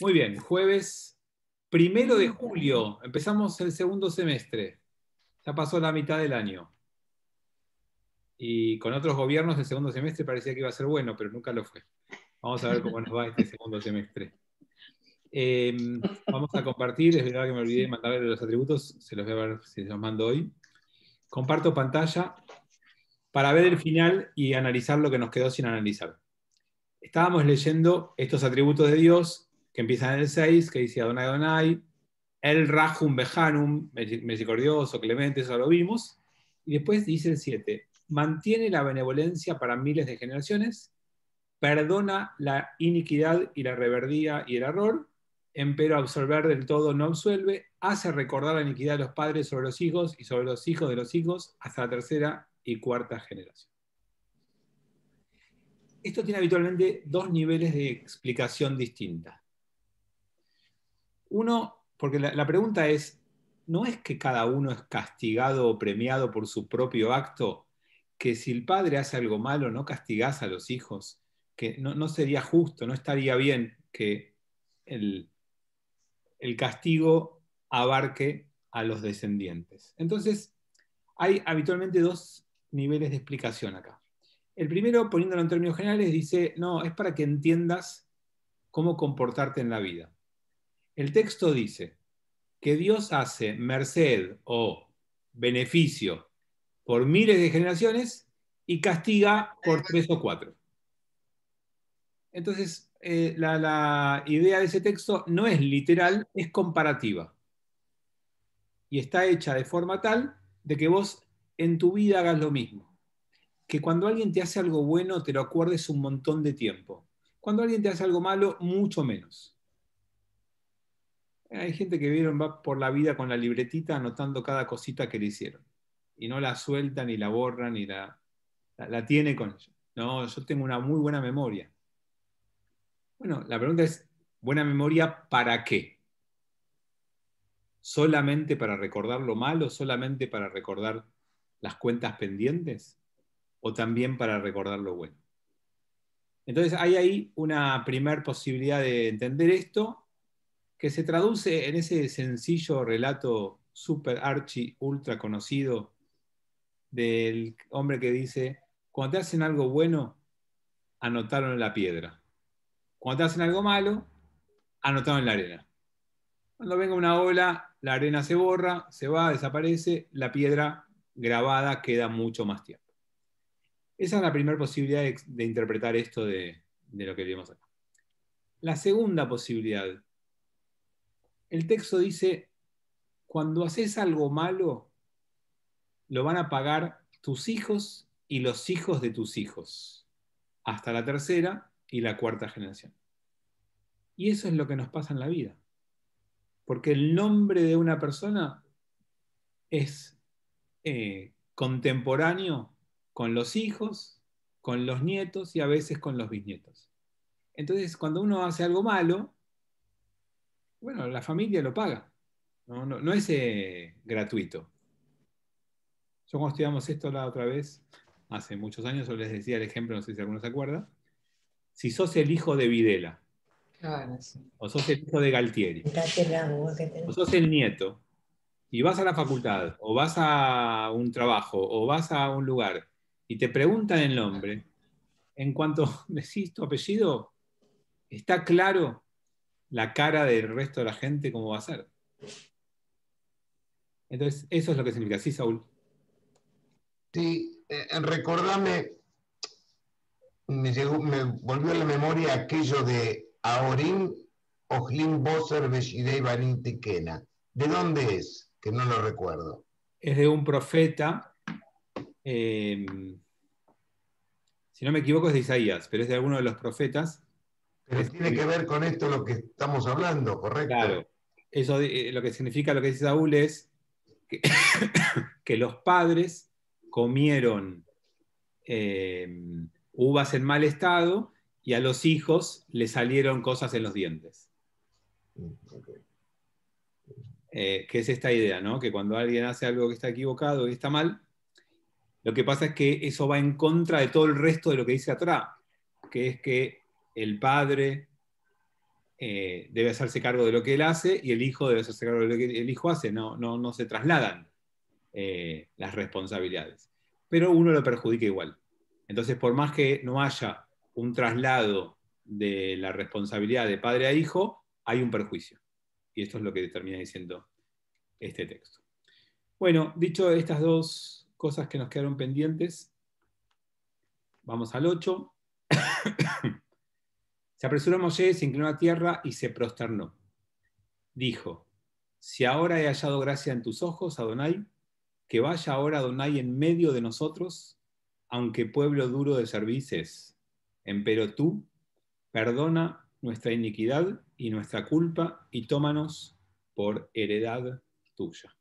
Muy bien, jueves 1 de julio, empezamos el segundo semestre. Ya pasó la mitad del año. Y con otros gobiernos el segundo semestre parecía que iba a ser bueno, pero nunca lo fue. Vamos a ver cómo nos va este segundo semestre. Vamos a compartir, es verdad que me olvidé de mandarle los atributos, se los voy a ver si los mando hoy. Comparto pantalla para ver el final y analizar lo que nos quedó sin analizar. Estábamos leyendo estos atributos de Dios que empiezan en el 6, que dice Adonai Adonai, El Rahum Behanum, misericordioso, clemente, eso lo vimos. Y después dice el 7, mantiene la benevolencia para miles de generaciones, perdona la iniquidad y la reverdía y el error, empero absolver del todo no absuelve, hace recordar la iniquidad de los padres sobre los hijos y sobre los hijos de los hijos hasta la tercera y cuarta generación. Esto tiene habitualmente dos niveles de explicación distinta. Uno, porque la pregunta es, ¿no es que cada uno es castigado o premiado por su propio acto? Que si el padre hace algo malo, no castigás a los hijos, que no sería justo, no estaría bien que el castigo abarque a los descendientes. Entonces, hay habitualmente dos niveles de explicación acá. El primero, poniéndolo en términos generales, dice, no, es para que entiendas cómo comportarte en la vida. El texto dice que Dios hace merced o beneficio por miles de generaciones y castiga por 3 o 4. Entonces, la idea de ese texto no es literal, es comparativa. Y está hecha de forma tal de que vos en tu vida hagas lo mismo. Que cuando alguien te hace algo bueno, te lo acuerdes un montón de tiempo. Cuando alguien te hace algo malo, mucho menos. Hay gente que va por la vida con la libretita anotando cada cosita que le hicieron. Y no la suelta, ni la borra, ni la tiene con ella. No, yo tengo una muy buena memoria. Bueno, la pregunta es, ¿buena memoria para qué? ¿Solamente para recordar lo malo? ¿Solamente para recordar las cuentas pendientes? ¿O también para recordar lo bueno? Entonces hay ahí una primer posibilidad de entender esto, que se traduce en ese sencillo relato super archi ultra conocido del hombre que dice, cuando te hacen algo bueno, anotalo en la piedra. Cuando te hacen algo malo, anotalo en la arena. Cuando venga una ola, la arena se borra, se va, desaparece, la piedra grabada queda mucho más tiempo. Esa es la primera posibilidad de interpretar esto de lo que vimos acá. La segunda posibilidad, el texto dice, cuando haces algo malo, lo van a pagar tus hijos y los hijos de tus hijos, hasta la tercera y la cuarta generación. Y eso es lo que nos pasa en la vida. Porque el nombre de una persona es contemporáneo con los hijos, con los nietos y a veces con los bisnietos. Entonces, cuando uno hace algo malo, bueno, la familia lo paga. No es gratuito. Yo cuando estudiamos esto la otra vez, hace muchos años, yo les decía el ejemplo, no sé si alguno se acuerda, si sos el hijo de Videla, Claro, sí. o sos el hijo de Galtieri, o sos el nieto, y vas a la facultad, o vas a un trabajo, o vas a un lugar, y te preguntan el nombre, en cuanto decís tu apellido, está claro la cara del resto de la gente cómo va a ser. Entonces, eso es lo que significa. Sí, Saúl. Sí, recordame, me volvió a la memoria aquello de Aorim, Ojlim Boser, Beshidei Banim Tikena. ¿De dónde es? Que no lo recuerdo. Es de un profeta, si no me equivoco es de Isaías, pero es de alguno de los profetas. Pero tiene que ver con esto lo que estamos hablando, ¿correcto? Claro, eso lo que significa lo que dice Saúl es que, que los padres comieron uvas en mal estado y a los hijos le salieron cosas en los dientes. Okay. Que es esta idea, ¿no? Que cuando alguien hace algo que está equivocado y está mal, lo que pasa es que eso va en contra de todo el resto de lo que dice la Torá, que es que el padre debe hacerse cargo de lo que él hace y el hijo debe hacerse cargo de lo que el hijo hace. No se trasladan las responsabilidades. Pero uno lo perjudica igual. Entonces, por más que no haya un traslado de la responsabilidad de padre a hijo, hay un perjuicio. Y esto es lo que termina diciendo este texto. Bueno, dicho estas dos cosas que nos quedaron pendientes, vamos al 8. Se apresuró Moshe, se inclinó a tierra y se prosternó. Dijo, si ahora he hallado gracia en tus ojos, Adonai, que vaya ahora Adonai en medio de nosotros, aunque pueblo duro de cervices. Empero tú, perdona nuestra iniquidad y nuestra culpa y tómanos por heredad tuya.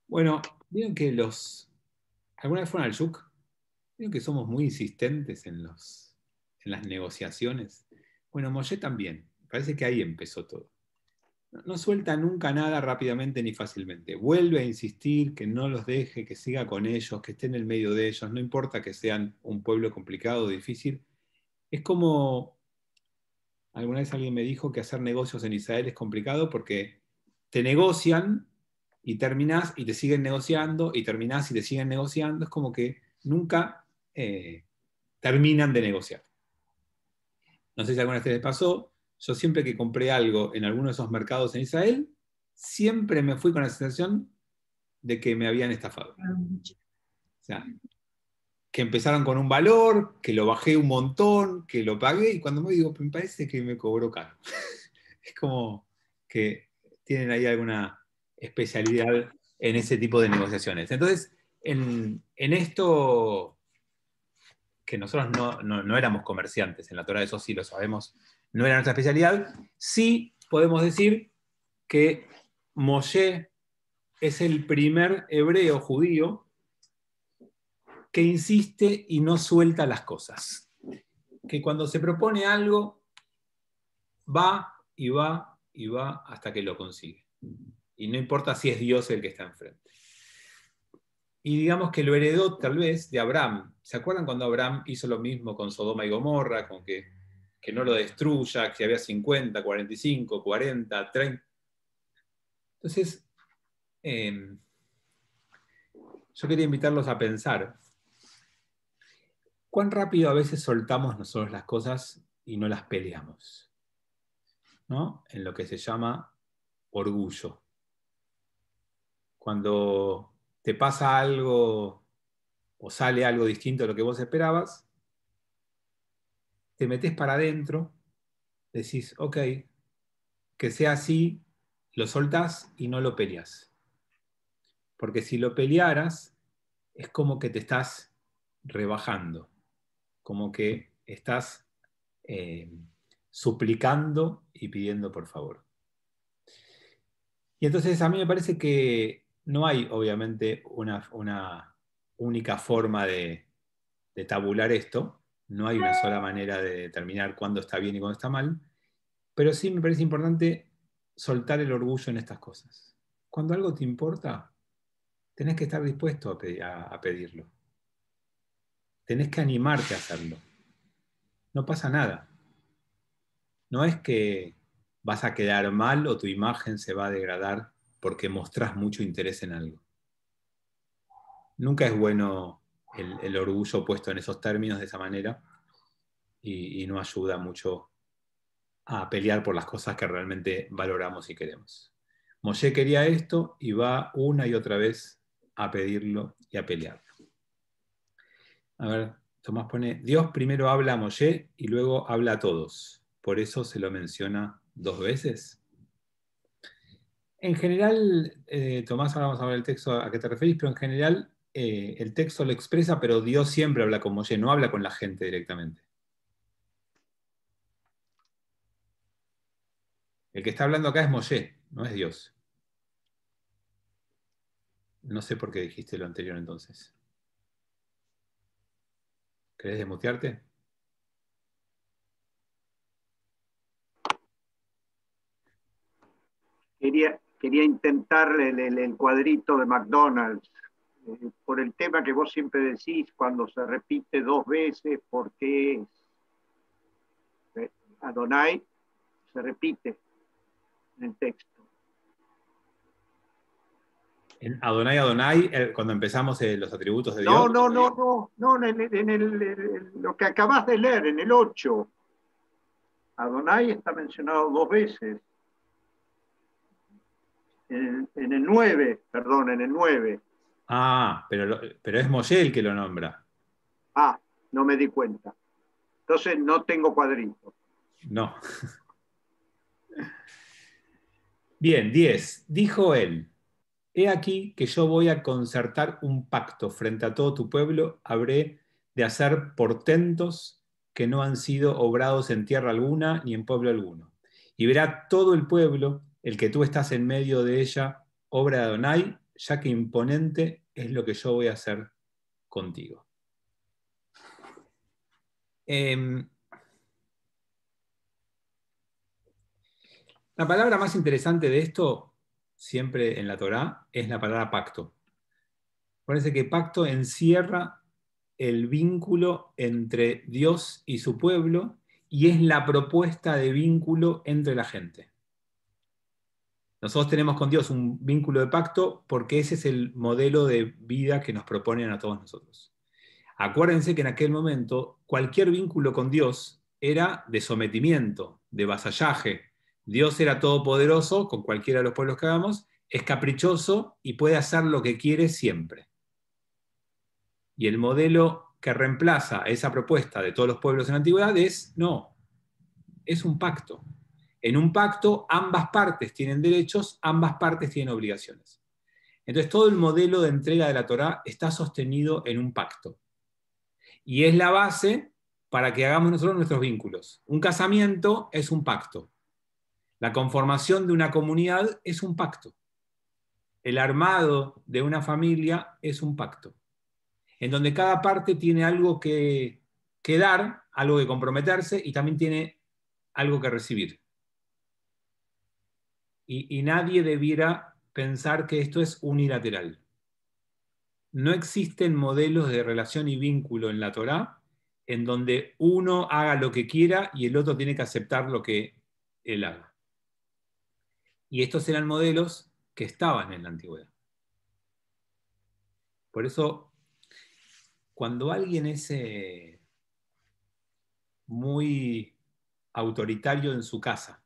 Bueno, vieron que ¿alguna vez fueron al Yuk? Vieron que somos muy insistentes en las negociaciones. Bueno, Moshe también. Parece que ahí empezó todo. No suelta nunca nada rápidamente ni fácilmente. Vuelve a insistir que no los deje, que siga con ellos, que esté en el medio de ellos. No importa que sean un pueblo complicado o difícil. Es como, alguna vez alguien me dijo que hacer negocios en Israel es complicado porque te negocian y terminás y te siguen negociando y terminás y te siguen negociando. Es como que nunca terminan de negociar. No sé si alguna vez les pasó, yo siempre que compré algo en alguno de esos mercados en Israel, siempre me fui con la sensación de que me habían estafado. O sea, que empezaron con un valor, que lo bajé un montón, que lo pagué, y cuando me digo, me parece que me cobró caro. Es como que tienen ahí alguna especialidad en ese tipo de negociaciones. Entonces, en esto que nosotros no éramos comerciantes, en la Torah eso sí lo sabemos, no era nuestra especialidad, sí podemos decir que Moshe es el primer hebreo judío que insiste y no suelta las cosas. Que cuando se propone algo, va y va y va hasta que lo consigue. Y no importa si es Dios el que está enfrente. Y digamos que lo heredó tal vez de Abraham. ¿Se acuerdan cuando Abraham hizo lo mismo con Sodoma y Gomorra? Con que no lo destruya, que había 50, 45, 40, 30. Entonces, yo quería invitarlos a pensar cuán rápido a veces soltamos nosotros las cosas y no las peleamos, ¿no? En lo que se llama orgullo. Cuando te pasa algo o sale algo distinto a lo que vos esperabas, te metés para adentro, decís, ok, que sea así, lo soltás y no lo peleas. Porque si lo pelearas, es como que te estás rebajando, como que estás suplicando y pidiendo por favor. Y entonces a mí me parece que no hay, obviamente, una única forma de tabular esto, no hay una sola manera de determinar cuándo está bien y cuándo está mal, pero sí me parece importante soltar el orgullo en estas cosas. Cuando algo te importa, tenés que estar dispuesto a pedirlo. Tenés que animarte a hacerlo. No pasa nada. No es que vas a quedar mal o tu imagen se va a degradar porque mostrás mucho interés en algo. Nunca es bueno el orgullo puesto en esos términos de esa manera y no ayuda mucho a pelear por las cosas que realmente valoramos y queremos. Moshe quería esto y va una y otra vez a pedirlo y a pelearlo. A ver, Tomás pone, Dios primero habla a Moshe y luego habla a todos. Por eso se lo menciona 2 veces. En general, Tomás, ahora vamos a ver el texto a qué te referís, pero en general el texto lo expresa, pero Dios siempre habla con Moshe, no habla con la gente directamente. El que está hablando acá es Moshe, no es Dios. No sé por qué dijiste lo anterior entonces. ¿Querés desmutearte? Quería, quería intentar el cuadrito de McDonald's, por el tema que vos siempre decís, cuando se repite 2 veces, porque Adonai se repite en el texto. En Adonai, Adonai, cuando empezamos los atributos de No, Dios. lo que acabas de leer, en el 8. Adonai está mencionado 2 veces. En el 9, perdón, en el 9. Ah, pero es Moshe el que lo nombra. Ah, no me di cuenta. Entonces no tengo cuadrito. No. Bien, 10. Dijo él: he aquí que yo voy a concertar un pacto frente a todo tu pueblo, habré de hacer portentos que no han sido obrados en tierra alguna ni en pueblo alguno. Y verá todo el pueblo, el que tú estás en medio de ella, obra de Adonai, ya que imponente es lo que yo voy a hacer contigo. La palabra más interesante de esto, siempre en la Torá, es la palabra pacto. Parece que pacto encierra el vínculo entre Dios y su pueblo y es la propuesta de vínculo entre la gente. Nosotros tenemos con Dios un vínculo de pacto porque ese es el modelo de vida que nos proponen a todos nosotros. Acuérdense que en aquel momento cualquier vínculo con Dios era de sometimiento, de vasallaje. Dios era todopoderoso con cualquiera de los pueblos que hagamos, es caprichoso y puede hacer lo que quiere siempre. Y el modelo que reemplaza esa propuesta de todos los pueblos en la antigüedad es, no, es un pacto. En un pacto ambas partes tienen derechos, ambas partes tienen obligaciones. Entonces todo el modelo de entrega de la Torá está sostenido en un pacto. Y es la base para que hagamos nosotros nuestros vínculos. Un casamiento es un pacto. La conformación de una comunidad es un pacto. El armado de una familia es un pacto, en donde cada parte tiene algo que dar, algo que comprometerse y también tiene algo que recibir. Y nadie debiera pensar que esto es unilateral. No existen modelos de relación y vínculo en la Torá en donde uno haga lo que quiera y el otro tiene que aceptar lo que él haga. Y estos eran modelos que estaban en la antigüedad. Por eso, cuando alguien es muy autoritario en su casa,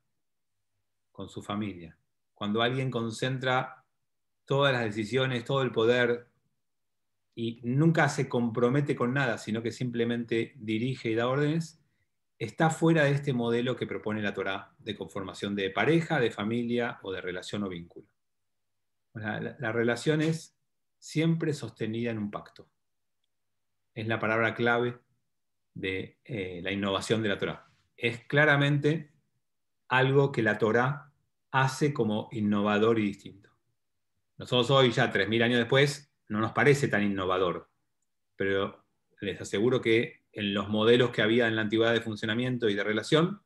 con su familia, cuando alguien concentra todas las decisiones, todo el poder y nunca se compromete con nada, sino que simplemente dirige y da órdenes, está fuera de este modelo que propone la Torá de conformación de pareja, de familia o de relación o vínculo. La relación es siempre sostenida en un pacto. Es la palabra clave de la innovación de la Torá. Es claramente algo que la Torá hace como innovador y distinto. Nosotros hoy, ya 3000 años después, no nos parece tan innovador, pero les aseguro que en los modelos que había en la antigüedad de funcionamiento y de relación,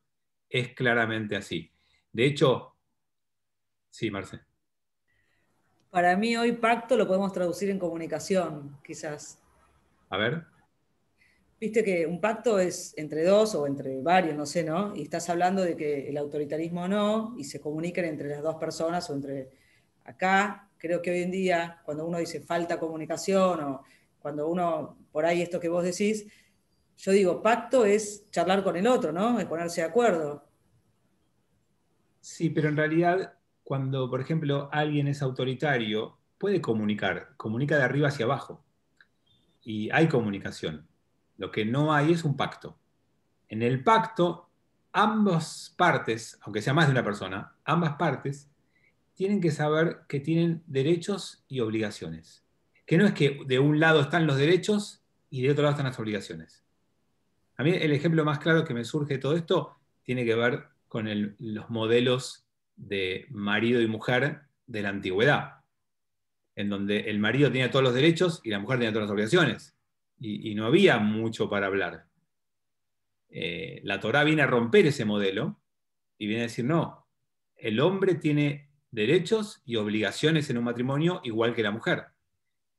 es claramente así. De hecho, sí, Marce. Para mí hoy pacto lo podemos traducir en comunicación, quizás. A ver. Viste que un pacto es entre dos o entre varios, no sé, ¿no? Y estás hablando de que el autoritarismo no, y se comuniquen entre las dos personas o entre... Acá, creo que hoy en día, cuando uno dice falta comunicación o cuando uno, por ahí esto que vos decís, yo digo, pacto es charlar con el otro, ¿no? Es ponerse de acuerdo. Sí, pero en realidad, cuando, por ejemplo, alguien es autoritario, puede comunicar, comunica de arriba hacia abajo. Y hay comunicación. Lo que no hay es un pacto. En el pacto, ambas partes, aunque sea más de una persona, ambas partes tienen que saber que tienen derechos y obligaciones. Que no es que de un lado están los derechos y de otro lado están las obligaciones. A mí el ejemplo más claro que me surge de todo esto tiene que ver con los modelos de marido y mujer de la antigüedad, en donde el marido tenía todos los derechos y la mujer tenía todas las obligaciones. Y no había mucho para hablar. La Torá viene a romper ese modelo y viene a decir, no, el hombre tiene derechos y obligaciones en un matrimonio igual que la mujer.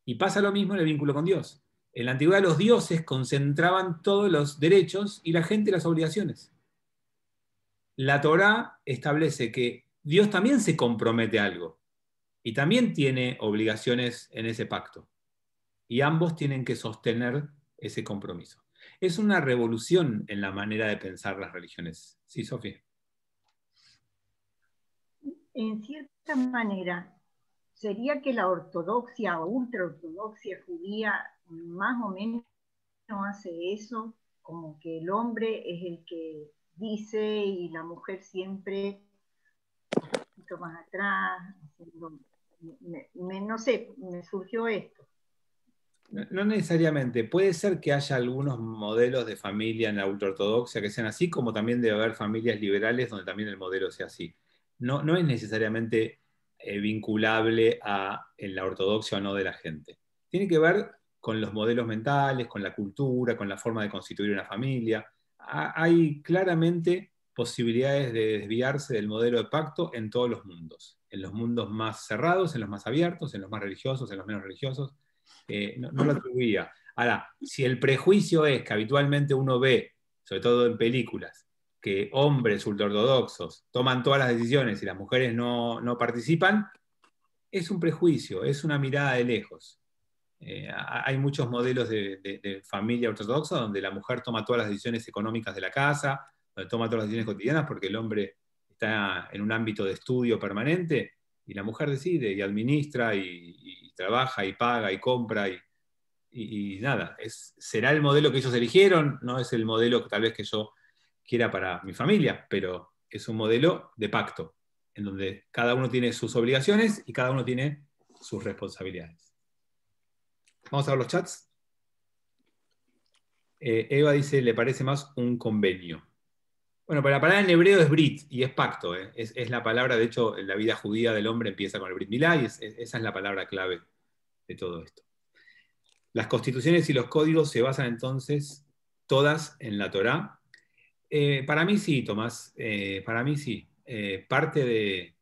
Y pasa lo mismo en el vínculo con Dios. En la antigüedad los dioses concentraban todos los derechos y la gente las obligaciones. La Torá establece que Dios también se compromete a algo y también tiene obligaciones en ese pacto. Y ambos tienen que sostener ese compromiso. Es una revolución en la manera de pensar las religiones. ¿Sí, Sofía? En cierta manera, sería que la ortodoxia o ultraortodoxia judía más o menos hace eso, como que el hombre es el que dice y la mujer siempre un poquito más atrás, haciendo, no sé, me surgió esto. No necesariamente. Puede ser que haya algunos modelos de familia en la ultraortodoxia que sean así, como también debe haber familias liberales donde también el modelo sea así. No es necesariamente vinculable a en la ortodoxia o no de la gente. Tiene que ver con los modelos mentales, con la cultura, con la forma de constituir una familia. Hay claramente posibilidades de desviarse del modelo de pacto en todos los mundos. En los mundos más cerrados, en los más abiertos, en los más religiosos, en los menos religiosos. No lo atribuía. Ahora, si el prejuicio es que habitualmente uno ve, sobre todo en películas, que hombres ultraortodoxos toman todas las decisiones y las mujeres no participan, es un prejuicio, es una mirada de lejos. Hay muchos modelos de familia ortodoxa donde la mujer toma todas las decisiones económicas de la casa, donde toma todas las decisiones cotidianas porque el hombre está en un ámbito de estudio permanente y la mujer decide y administra y trabaja y paga y compra y nada. Será el modelo que ellos eligieron, no es el modelo que tal vez que yo quiera para mi familia, pero es un modelo de pacto, en donde cada uno tiene sus obligaciones y cada uno tiene sus responsabilidades. Vamos a ver los chats. Eva dice, le parece más un convenio. Bueno, pero la palabra en hebreo es brit y es pacto. Es la palabra, de hecho, en la vida judía del hombre empieza con el brit milá y esa es la palabra clave de todo esto. Las constituciones y los códigos se basan entonces todas en la Torá. Para mí sí, Tomás, para mí sí. Parte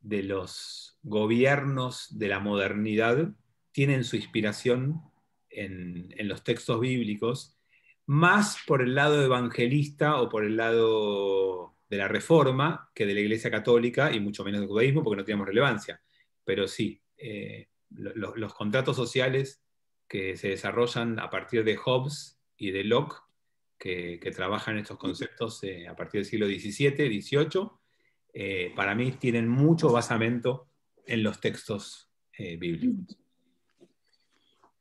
de los gobiernos de la modernidad tienen su inspiración en los textos bíblicos, más por el lado evangelista o por el lado de la Reforma que de la Iglesia Católica y mucho menos del judaísmo porque no tenemos relevancia. Pero sí, los contratos sociales que se desarrollan a partir de Hobbes y de Locke, que trabajan estos conceptos a partir del siglo XVII, XVIII, para mí tienen mucho basamento en los textos bíblicos.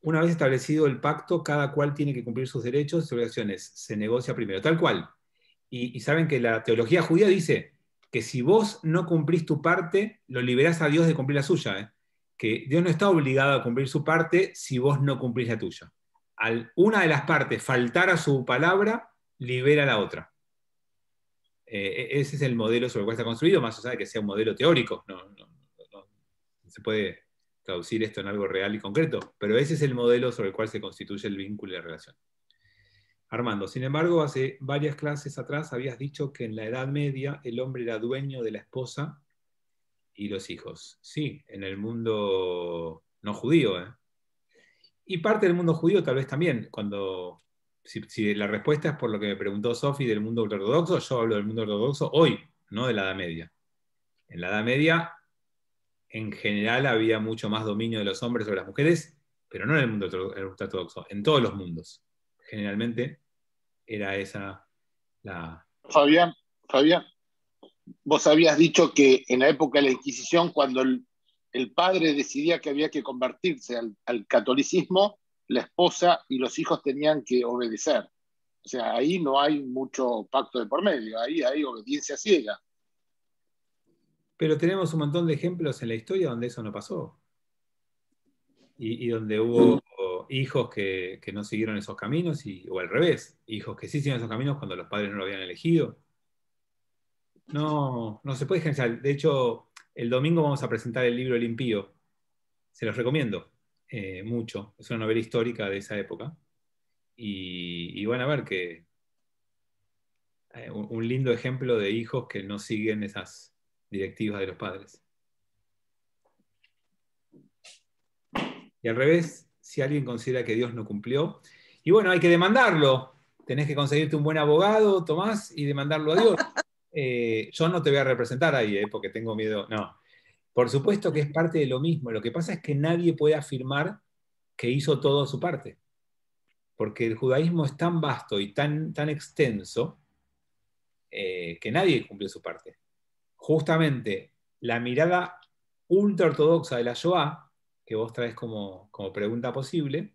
Una vez establecido el pacto, cada cual tiene que cumplir sus derechos y obligaciones. Se negocia primero, tal cual. Y saben que la teología judía dice que si vos no cumplís tu parte, lo liberás a Dios de cumplir la suya. Que Dios no está obligado a cumplir su parte si vos no cumplís la tuya. Al una de las partes faltar a su palabra, libera a la otra. Ese es el modelo sobre el cual está construido, más allá de que sea un modelo teórico. No se puede traducir esto en algo real y concreto, pero ese es el modelo sobre el cual se constituye el vínculo y la relación. Armando, sin embargo, hace varias clases atrás habías dicho que en la Edad Media el hombre era dueño de la esposa y los hijos. Sí, en el mundo no judío. Y parte del mundo judío tal vez también, si la respuesta es por lo que me preguntó Sofi del mundo ortodoxo, yo hablo del mundo ortodoxo hoy, no de la Edad Media. En la Edad Media, en general, había mucho más dominio de los hombres sobre las mujeres, pero no en el mundo ortodoxo, en todos los mundos. Generalmente era esa la... Fabián, vos habías dicho que en la época de la Inquisición, cuando el padre decidía que había que convertirse al catolicismo, la esposa y los hijos tenían que obedecer. O sea, ahí no hay mucho pacto de por medio, ahí hay obediencia ciega. Pero tenemos un montón de ejemplos en la historia donde eso no pasó. Y donde hubo hijos que no siguieron esos caminos, o al revés, hijos que sí siguieron esos caminos cuando los padres no lo habían elegido. No se puede generalizar. De hecho, el domingo vamos a presentar el libro El Impío. Se los recomiendo mucho. Es una novela histórica de esa época. Y van a ver que un lindo ejemplo de hijos que no siguen esas directivas de los padres. Y al revés, si alguien considera que Dios no cumplió, y bueno, hay que demandarlo. Tenés que conseguirte un buen abogado, Tomás, y demandarlo a Dios. Yo no te voy a representar ahí, porque tengo miedo. No. Por supuesto que es parte de lo mismo. Lo que pasa es que nadie puede afirmar que hizo todo su parte. Porque el judaísmo es tan vasto y tan extenso que nadie cumplió su parte. Justamente la mirada ultra ortodoxa de la Shoah, que vos traes como pregunta posible,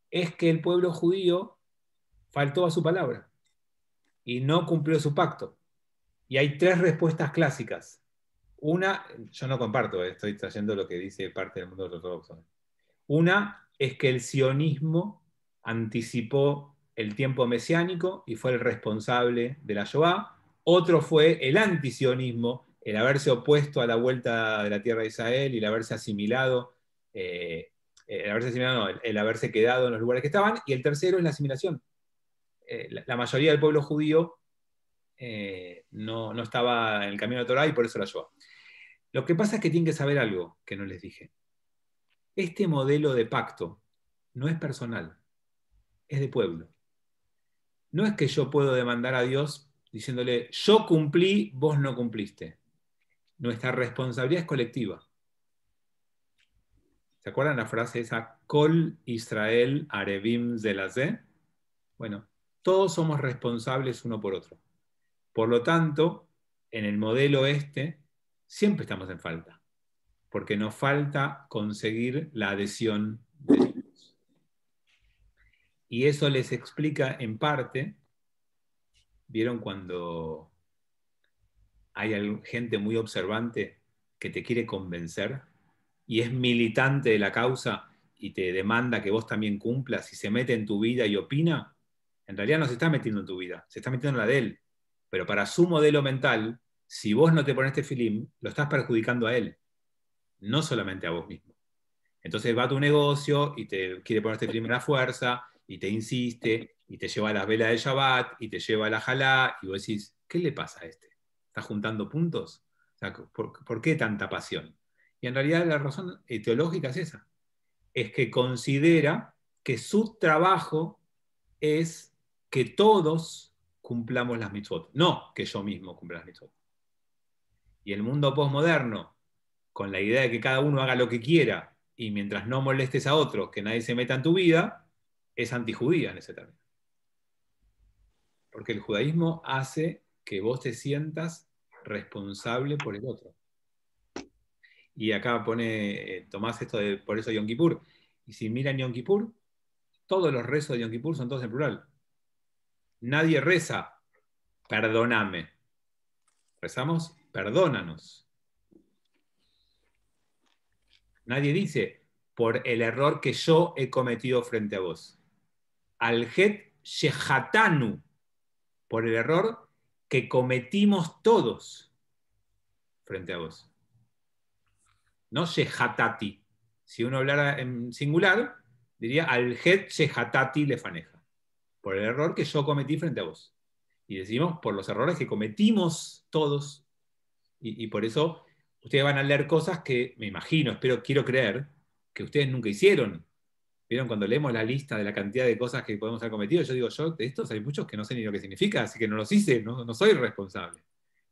es que el pueblo judío faltó a su palabra y no cumplió su pacto. Y hay 3 respuestas clásicas. Una, yo no comparto, estoy trayendo lo que dice parte del mundo ortodoxo. Una es que el sionismo anticipó el tiempo mesiánico y fue el responsable de la Shoah. Otro fue el antisionismo, el haberse opuesto a la vuelta de la tierra de Israel y el haberse asimilado, el haberse quedado en los lugares que estaban. Y el tercero es la asimilación. La mayoría del pueblo judío no estaba en el camino de Torah y por eso la Shoah. Lo que pasa es que tienen que saber algo que no les dije. Este modelo de pacto no es personal, es de pueblo. No es que yo puedo demandar a Dios diciéndole, yo cumplí, vos no cumpliste. Nuestra responsabilidad es colectiva. ¿Se acuerdan la frase esa? Kol Israel Arevim Zelazé. Bueno, todos somos responsables uno por otro. Por lo tanto, en el modelo siempre estamos en falta, porque nos falta conseguir la adhesión de Dios. Y eso les explica en parte, ¿vieron cuando hay gente muy observante que te quiere convencer y es militante de la causa y te demanda que vos también cumplas y se mete en tu vida y opina? En realidad no se está metiendo en tu vida, se está metiendo en la de él. Pero para su modelo mental, si vos no te pones tefilim, lo estás perjudicando a él, no solamente a vos mismo. Entonces va a tu negocio y te quiere poner tefilim a la fuerza, y te insiste, y te lleva a las velas de Shabbat, y te lleva a la jalá, y vos decís, ¿qué le pasa a este? ¿Está juntando puntos? O sea, ¿por qué tanta pasión? Y en realidad la razón teológica es esa. Es que considera que su trabajo es que todos cumplamos las mitzvot, no que yo mismo cumpla las mitzvot. Y el mundo posmoderno, con la idea de que cada uno haga lo que quiera y mientras no molestes a otros, que nadie se meta en tu vida, es antijudía en ese término. Porque el judaísmo hace que vos te sientas responsable por el otro. Y acá pone Tomás esto de por eso Yom Kippur. Y si miran Yom Kippur, todos los rezos de Yom Kippur son todos en plural. Nadie reza, perdóname. Rezamos, perdónanos. Nadie dice, por el error que yo he cometido frente a vos. Al-Het Shehatanu, por el error que cometimos todos frente a vos. No Shehatati. Si uno hablara en singular, diría Al-Het Shehatati Lefaneja, por el error que yo cometí frente a vos. Y decimos por los errores que cometimos todos. Y por eso ustedes van a leer cosas que, me imagino, quiero creer, que ustedes nunca hicieron. ¿Vieron? Cuando leemos la lista de la cantidad de cosas que podemos haber cometido, yo digo, de estos hay muchos que no sé ni lo que significa, así que no los hice, no soy responsable.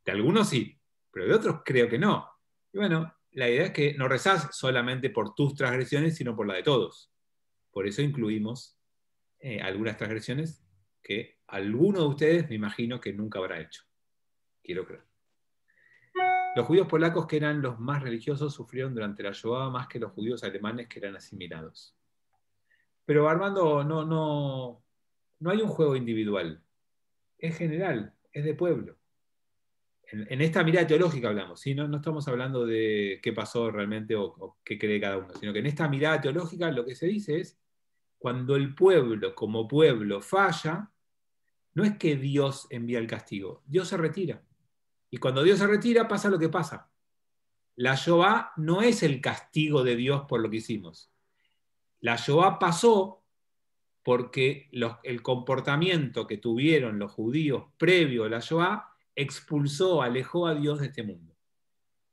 De algunos sí, pero de otros creo que no. Y bueno, la idea es que no rezás solamente por tus transgresiones, sino por la de todos. Por eso incluimos algunas transgresiones que alguno de ustedes me imagino que nunca habrá hecho. Quiero creer. Los judíos polacos, que eran los más religiosos, sufrieron durante la Shoah más que los judíos alemanes, que eran asimilados. Pero Armando, no hay un juego individual. Es general, es de pueblo. En esta mirada teológica hablamos, ¿sí? No estamos hablando de qué pasó realmente o qué cree cada uno, sino que en esta mirada teológica lo que se dice es, cuando el pueblo como pueblo falla, no es que Dios envía el castigo, Dios se retira. Y cuando Dios se retira, pasa lo que pasa. La Shoah no es el castigo de Dios por lo que hicimos. La Shoah pasó porque el comportamiento que tuvieron los judíos previo a la Shoah expulsó, alejó a Dios de este mundo.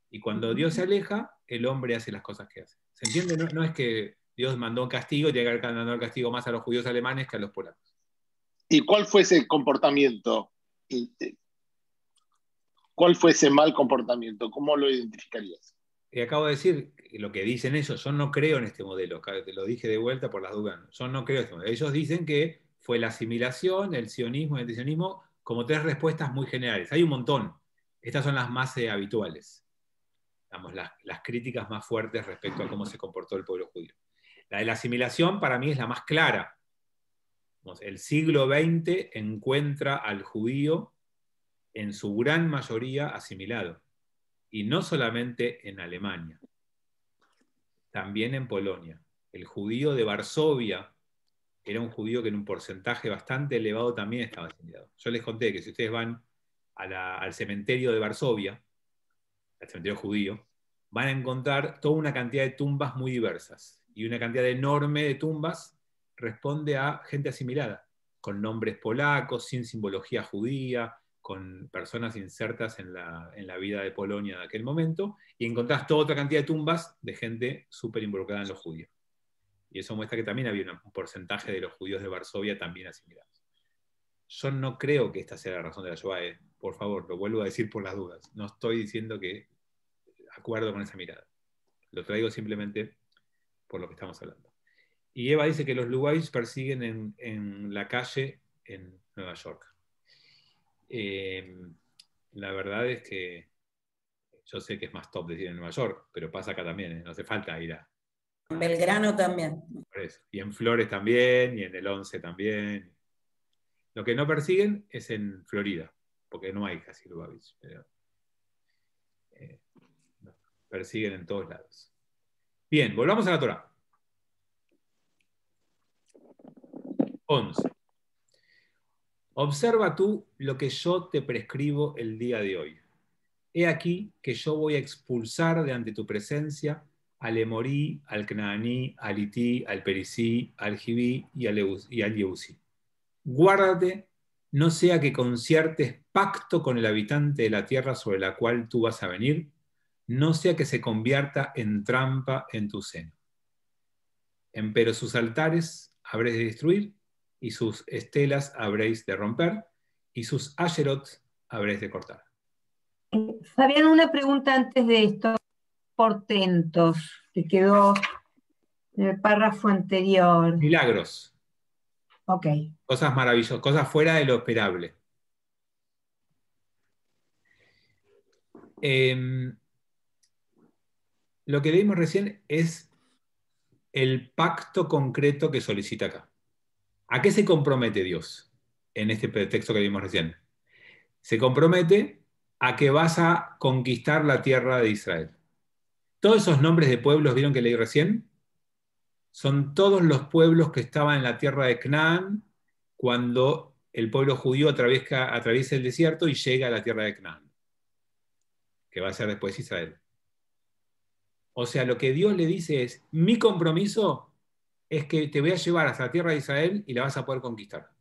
Y cuando Dios se aleja, el hombre hace las cosas que hace. ¿Se entiende? No es que Dios mandó un castigo y tiene que haber mandado el castigo más a los judíos alemanes que a los polacos. ¿Y cuál fue ese comportamiento? ¿Cuál fue ese mal comportamiento? ¿Cómo lo identificarías? Y acabo de decir lo que dicen ellos. Yo no creo en este modelo. Te lo dije de vuelta por las dudas. Yo no creo en este modelo. Ellos dicen que fue la asimilación, el sionismo, el antisionismo, como tres respuestas muy generales. Hay un montón. Estas son las más habituales. Digamos, las críticas más fuertes respecto a cómo se comportó el pueblo judío. La de la asimilación para mí es la más clara. El siglo XX encuentra al judío en su gran mayoría asimilado. Y no solamente en Alemania, también en Polonia. El judío de Varsovia era un judío que en un porcentaje bastante elevado también estaba asimilado. Yo les conté que si ustedes van al cementerio de Varsovia, al cementerio judío, van a encontrar toda una cantidad de tumbas muy diversas. Y una cantidad enorme de tumbas responde a gente asimilada, con nombres polacos, sin simbología judía, con personas insertas en la vida de Polonia de aquel momento, y encontrás toda otra cantidad de tumbas de gente súper involucrada en los judíos. Y eso muestra que también había un porcentaje de los judíos de Varsovia también asimilados. Yo no creo que esta sea la razón de la Shoah, por favor, lo vuelvo a decir por las dudas. No estoy diciendo que acuerdo con esa mirada. Lo traigo simplemente por lo que estamos hablando. Y Eva dice que los Lubavitch persiguen en la calle en Nueva York. La verdad es que yo sé que es más top decir en Nueva York, pero pasa acá también, no hace falta ir a... En Belgrano también. Por eso. Y en Flores también, y en el 11 también. Lo que no persiguen es en Florida, porque no hay casi Lubavitch, pero no, persiguen en todos lados. Bien, volvamos a la Torá. 11. Observa tú lo que yo te prescribo el día de hoy. He aquí que yo voy a expulsar de ante tu presencia al Emorí, al Cananí, al Ití, al Perisí, al Jibí y al Yebusí. Guárdate, no sea que conciertes pacto con el habitante de la tierra sobre la cual tú vas a venir, no sea que se convierta en trampa en tu seno. Empero sus altares habréis de destruir, y sus estelas habréis de romper, y sus asherot habréis de cortar. Fabián, una pregunta antes de esto. Portentos, que quedó en el párrafo anterior. Milagros. Ok. Cosas maravillosas, cosas fuera de lo esperable. Lo que leímos recién es el pacto concreto que solicita acá. ¿A qué se compromete Dios en este texto que leímos recién? Se compromete a que vas a conquistar la tierra de Israel. Todos esos nombres de pueblos, ¿vieron que leí recién? Son todos los pueblos que estaban en la tierra de Canaán cuando el pueblo judío atraviesa el desierto y llega a la tierra de Canaán, que va a ser después Israel. O sea, lo que Dios le dice es, mi compromiso es que te voy a llevar hasta la tierra de Israel y la vas a poder conquistar.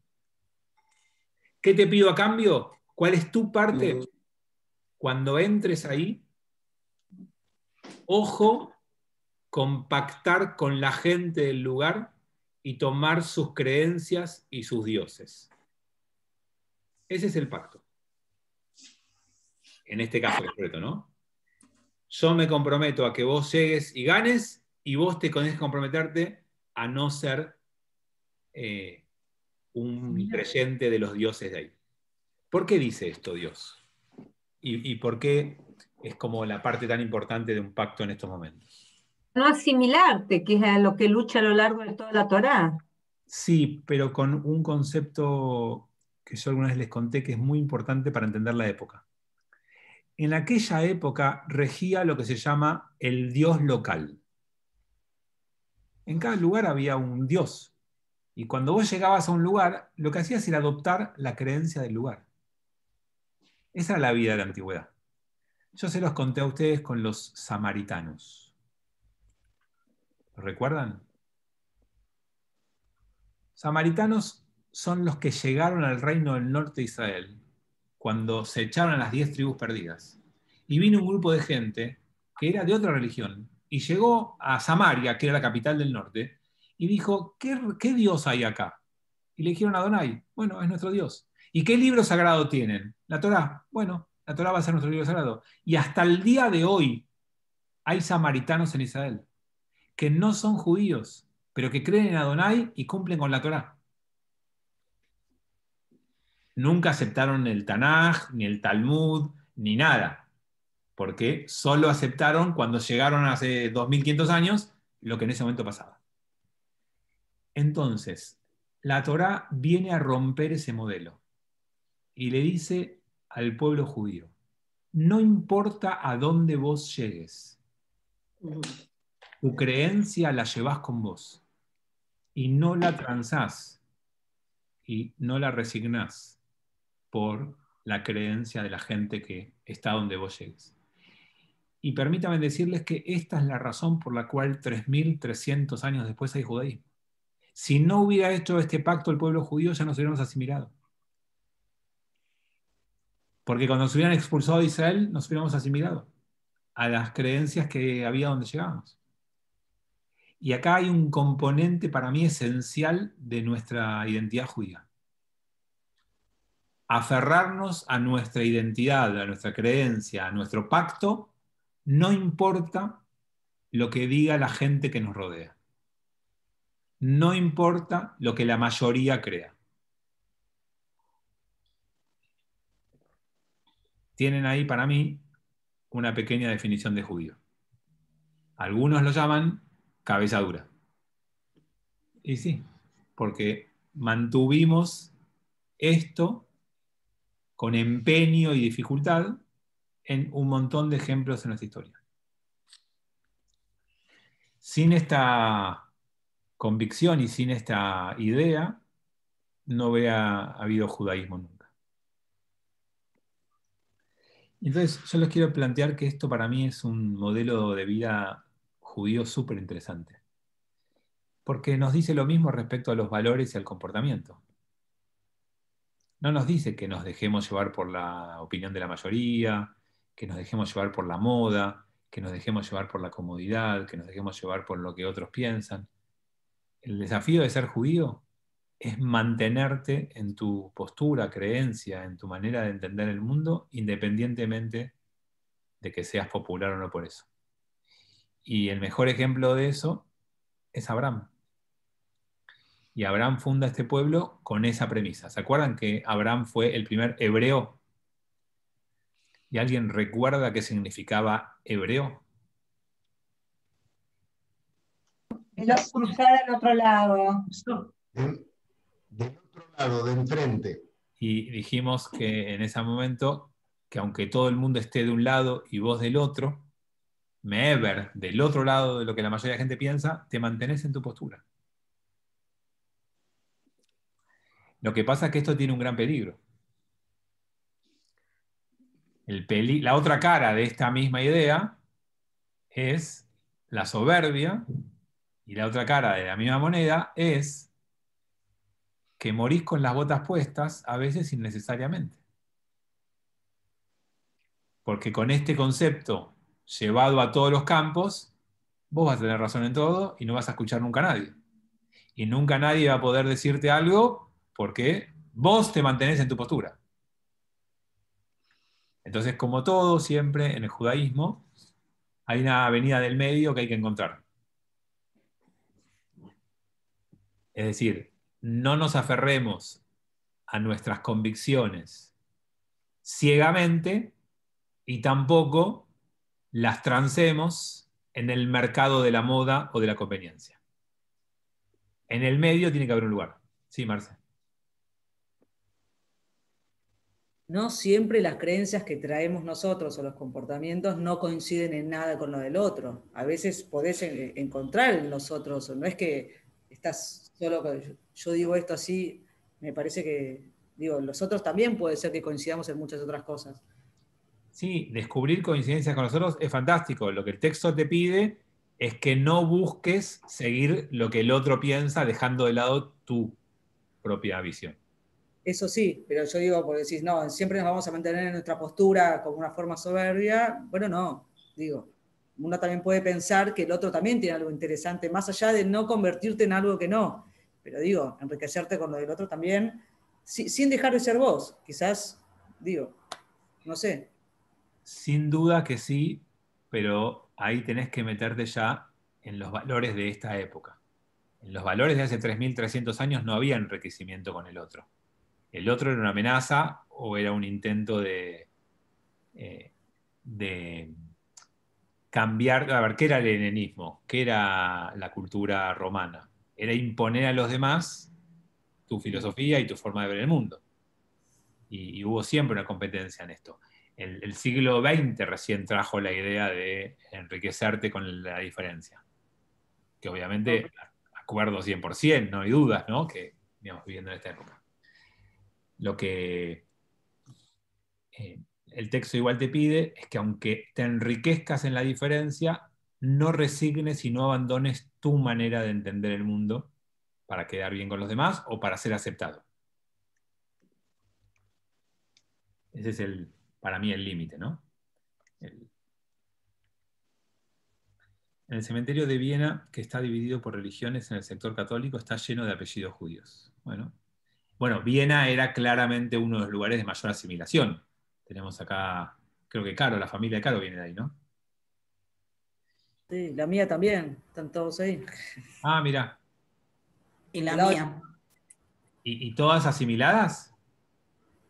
¿Qué te pido a cambio? ¿Cuál es tu parte? Cuando entres ahí, ojo con pactar con la gente del lugar y tomar sus creencias y sus dioses. Ese es el pacto. En este caso concreto, ¿no? Yo me comprometo a que vos llegues y ganes, y vos te tenés que comprometerte a no ser un creyente de los dioses de ahí. ¿Por qué dice esto Dios? ¿Y por qué es como la parte tan importante de un pacto en estos momentos? No asimilarte, que es a lo que lucha a lo largo de toda la Torá. Sí, pero con un concepto que yo alguna vez les conté que es muy importante para entender la época. En aquella época regía lo que se llama el dios local. En cada lugar había un dios. Y cuando vos llegabas a un lugar, lo que hacías era adoptar la creencia del lugar. Esa era la vida de la antigüedad. Yo se los conté a ustedes con los samaritanos. ¿Lo recuerdan? Samaritanos son los que llegaron al reino del norte de Israel cuando se echaron a las 10 tribus perdidas. Y vino un grupo de gente que era de otra religión, y llegó a Samaria, que era la capital del norte, y dijo, ¿qué Dios hay acá? Y le dijeron Adonai, bueno, es nuestro Dios. ¿Y qué libro sagrado tienen? La Torá. Bueno, la Torá va a ser nuestro libro sagrado. Y hasta el día de hoy hay samaritanos en Israel que no son judíos, pero que creen en Adonai y cumplen con la Torá. Nunca aceptaron el Tanaj, ni el Talmud, ni nada, porque solo aceptaron cuando llegaron hace 2500 años lo que en ese momento pasaba. Entonces, la Torá viene a romper ese modelo y le dice al pueblo judío, no importa a dónde vos llegues, tu creencia la llevás con vos y no la transás y no la resignás por la creencia de la gente que está donde vos llegues. Y permítanme decirles que esta es la razón por la cual 3300 años después hay judaísmo. Si no hubiera hecho este pacto el pueblo judío, ya nos hubiéramos asimilado. Porque cuando nos hubieran expulsado de Israel, nos hubiéramos asimilado a las creencias que había donde llegábamos. Y acá hay un componente para mí esencial de nuestra identidad judía. Aferrarnos a nuestra identidad, a nuestra creencia, a nuestro pacto, no importa lo que diga la gente que nos rodea. No importa lo que la mayoría crea. Tienen ahí para mí una pequeña definición de judío. Algunos lo llaman cabeza dura. Y sí, porque mantuvimos esto con empeño y dificultad en un montón de ejemplos en nuestra historia. Sin esta convicción y sin esta idea, no hubiera habido judaísmo nunca. Entonces, yo les quiero plantear que esto para mí es un modelo de vida judío súper interesante. Porque nos dice lo mismo respecto a los valores y al comportamiento. No nos dice que nos dejemos llevar por la opinión de la mayoría, que nos dejemos llevar por la moda, que nos dejemos llevar por la comodidad, que nos dejemos llevar por lo que otros piensan. El desafío de ser judío es mantenerte en tu postura, creencia, en tu manera de entender el mundo, independientemente de que seas popular o no por eso. Y el mejor ejemplo de eso es Abraham. Y Abraham funda este pueblo con esa premisa. ¿Se acuerdan que Abraham fue el primer hebreo? ¿Y alguien recuerda qué significaba hebreo? Cruzar al otro lado. Del otro lado, de enfrente. Y dijimos que en ese momento, que aunque todo el mundo esté de un lado y vos del otro, me'ever, del otro lado de lo que la mayoría de la gente piensa, te mantenés en tu postura. Lo que pasa es que esto tiene un gran peligro. La otra cara de esta misma idea es la soberbia, y la otra cara de la misma moneda es que morís con las botas puestas, a veces innecesariamente. Porque con este concepto llevado a todos los campos, vos vas a tener razón en todo y no vas a escuchar nunca a nadie. Y nunca nadie va a poder decirte algo porque vos te mantenés en tu postura. Entonces, como todo siempre en el judaísmo, hay una avenida del medio que hay que encontrar. Es decir, no nos aferremos a nuestras convicciones ciegamente y tampoco las transemos en el mercado de la moda o de la conveniencia. En el medio tiene que haber un lugar. Sí, Marce. No siempre las creencias que traemos nosotros o los comportamientos no coinciden en nada con lo del otro. A veces podés encontrar en los otros, no es que estás solo con... Yo digo esto así, me parece que, digo, los otros también puede ser que coincidamos en muchas otras cosas. Sí, descubrir coincidencias con nosotros es fantástico. Lo que el texto te pide es que no busques seguir lo que el otro piensa, dejando de lado tu propia visión. Eso sí, pero yo digo, porque decís, no, siempre nos vamos a mantener en nuestra postura como una forma soberbia. Bueno, no, digo, uno también puede pensar que el otro también tiene algo interesante, más allá de no convertirte en algo que no. Pero digo, enriquecerte con lo del otro también, sin dejar de ser vos. Quizás, digo, no sé. Sin duda que sí, pero ahí tenés que meterte ya en los valores de esta época. En los valores de hace 3.300 años no había enriquecimiento con el otro. El otro era una amenaza o era un intento de cambiar. A ver, ¿qué era el helenismo? ¿Qué era la cultura romana? Era imponer a los demás tu filosofía y tu forma de ver el mundo. Y hubo siempre una competencia en esto. El siglo XX recién trajo la idea de enriquecerte con la diferencia. Que obviamente acuerdo 100%, no hay dudas, ¿no? Que digamos, viviendo en esta época. Lo que el texto igual te pide es que aunque te enriquezcas en la diferencia, no resignes y no abandones tu manera de entender el mundo para quedar bien con los demás o para ser aceptado. Ese es para mí el límite, ¿no? En el cementerio de Viena, que está dividido por religiones en el sector católico, está lleno de apellidos judíos. Bueno, Viena era claramente uno de los lugares de mayor asimilación. Tenemos acá, creo que Caro, la familia de Caro viene de ahí, ¿no? Sí, la mía también, están todos ahí. Ah, mira. Y la mía. ¿Y todas asimiladas?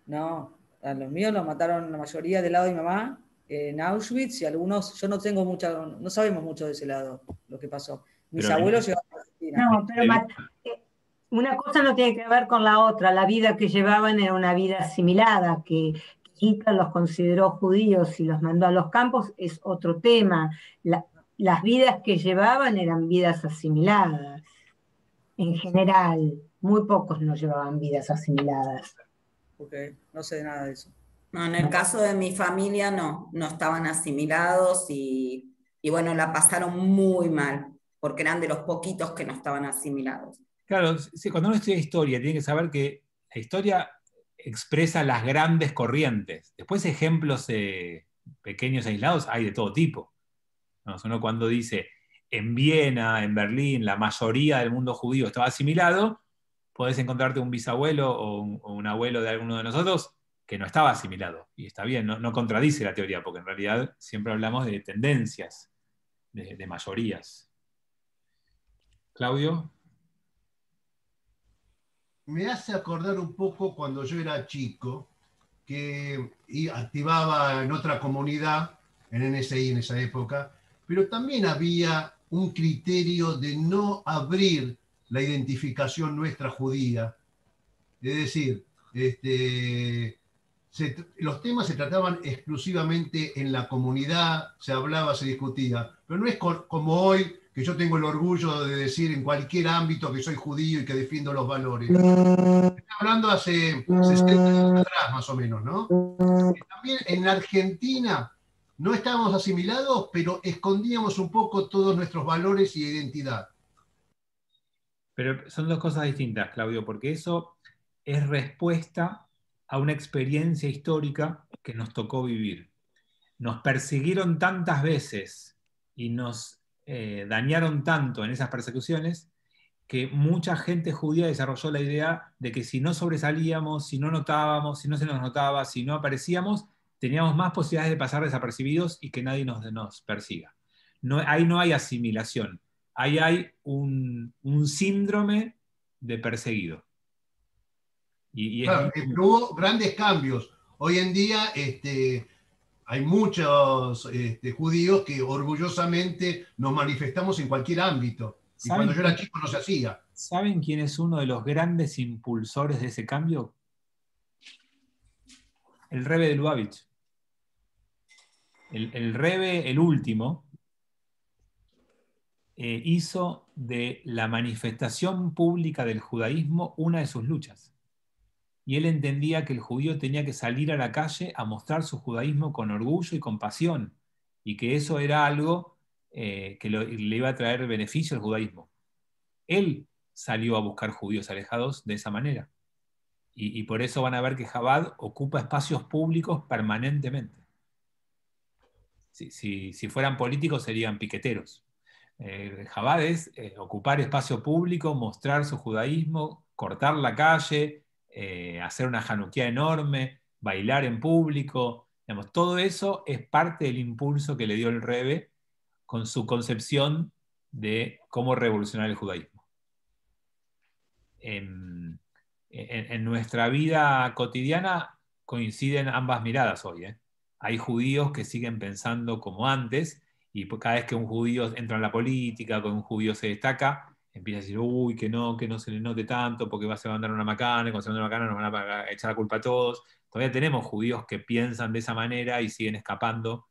No, a los míos los mataron la mayoría del lado de mi mamá en Auschwitz y algunos, yo no tengo no sabemos mucho de ese lado lo que pasó. Mis abuelos llegaron a Argentina. No, pero una cosa no tiene que ver con la otra. La vida que llevaban era una vida asimilada, que Hitler los consideró judíos y los mandó a los campos, es otro tema. Las vidas que llevaban eran vidas asimiladas. En general, muy pocos no llevaban vidas asimiladas. Ok, no sé nada de eso. No, en el caso de mi familia no estaban asimilados y bueno, la pasaron muy mal, porque eran de los poquitos que no estaban asimilados. Claro, sí, cuando uno estudia historia, tiene que saber que la historia expresa las grandes corrientes. Después ejemplos pequeños aislados hay de todo tipo. Uno cuando dice en Viena, en Berlín, la mayoría del mundo judío estaba asimilado, podés encontrarte un bisabuelo o un abuelo de alguno de nosotros que no estaba asimilado. Y está bien, no contradice la teoría, porque en realidad siempre hablamos de tendencias, de mayorías. Claudio. Me hace acordar un poco cuando yo era chico, que activaba en otra comunidad, en NSI en esa época, pero también había un criterio de no abrir la identificación nuestra judía. Es decir, los temas se trataban exclusivamente en la comunidad, se hablaba, se discutía, pero no es como hoy, que yo tengo el orgullo de decir en cualquier ámbito que soy judío y que defiendo los valores. Estoy hablando hace 60 años atrás, más o menos, ¿no? También en Argentina no estábamos asimilados, pero escondíamos un poco todos nuestros valores y identidad. Pero son dos cosas distintas, Claudio, porque eso es respuesta a una experiencia histórica que nos tocó vivir. Nos persiguieron tantas veces y nos dañaron tanto en esas persecuciones que mucha gente judía desarrolló la idea de que si no sobresalíamos, si no notábamos, si no se nos notaba, si no aparecíamos, teníamos más posibilidades de pasar desapercibidos y que nadie nos persiga. Ahí no hay asimilación, ahí hay un síndrome de perseguido. Claro, hubo grandes cambios. Hoy en día hay muchos judíos que orgullosamente nos manifestamos en cualquier ámbito. Y cuando yo era chico no se hacía. ¿Saben quién es uno de los grandes impulsores de ese cambio? El Rebbe de Lubavitch. El Rebbe, el último, hizo de la manifestación pública del judaísmo una de sus luchas. Y él entendía que el judío tenía que salir a la calle a mostrar su judaísmo con orgullo y con pasión, y que eso era algo que le iba a traer beneficio al judaísmo. Él salió a buscar judíos alejados de esa manera. Y por eso van a ver que Chabad ocupa espacios públicos permanentemente. Si fueran políticos serían piqueteros. Jabad es ocupar espacio público, mostrar su judaísmo, cortar la calle, hacer una januquía enorme, bailar en público. Digamos, todo eso es parte del impulso que le dio el Rebbe con su concepción de cómo revolucionar el judaísmo. En nuestra vida cotidiana coinciden ambas miradas hoy. Hay judíos que siguen pensando como antes, y cada vez que un judío entra en la política, que un judío se destaca, empieza a decir, uy, que no se le note tanto, porque se va a mandar una macana, y cuando se manda una macana nos van a echar la culpa a todos. Todavía tenemos judíos que piensan de esa manera y siguen escapando